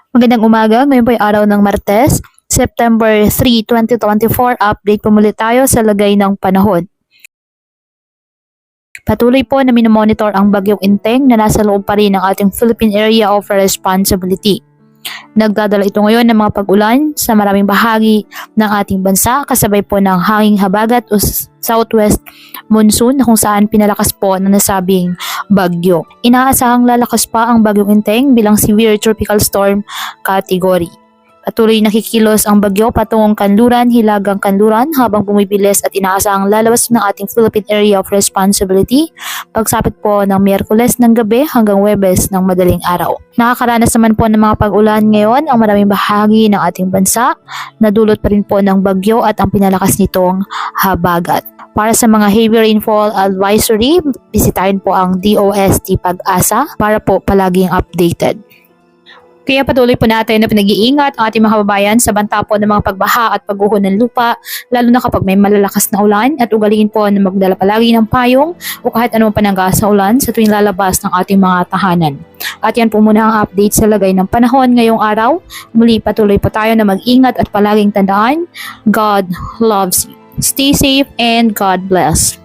Magandang umaga, ngayon po ay araw ng Martes, September 3, 2024. Update po muli tayo sa lagay ng panahon. Patuloy po na minomonitor ang bagyong Inteng na nasa loob pa rin ng ating Philippine Area of Responsibility. Nagdadala ito ngayon ng mga pag-ulan sa maraming bahagi ng ating bansa kasabay po ng hanging habagat o southwest monsoon na kung saan pinalakas po ng nasabing bagyo. Inaasahang lalakas pa ang bagyong Inteng bilang severe tropical storm category. Patuloy nakikilos ang bagyo patungong Kanluran, Hilagang Kanluran habang bumibilis at inaasahang lalabas ng ating Philippine Area of Responsibility pagsapit po ng Miyerkules ng gabi hanggang Huwebes ng madaling araw. Nakakaranas naman po ng mga pag-ulan ngayon ang maraming bahagi ng ating bansa na dulot pa rin po ng bagyo at ang pinalakas nitong habagat. Para sa mga heavy rainfall advisory, bisitahin po ang DOST Pag-asa para po palaging updated. Kaya patuloy po natin na pinag-iingat ang ating mga kababayan sa banta po ng mga pagbaha at pagguho ng lupa, lalo na kapag may malalakas na ulan, at ugaliin po na magdala palagi ng payong o kahit anong panangga sa ulan sa tuwing lalabas ng ating mga tahanan. At yan po muna ang update sa lagay ng panahon ngayong araw. Muli patuloy po tayo na mag-ingat at palaging tandaan, God loves you. Stay safe and God bless.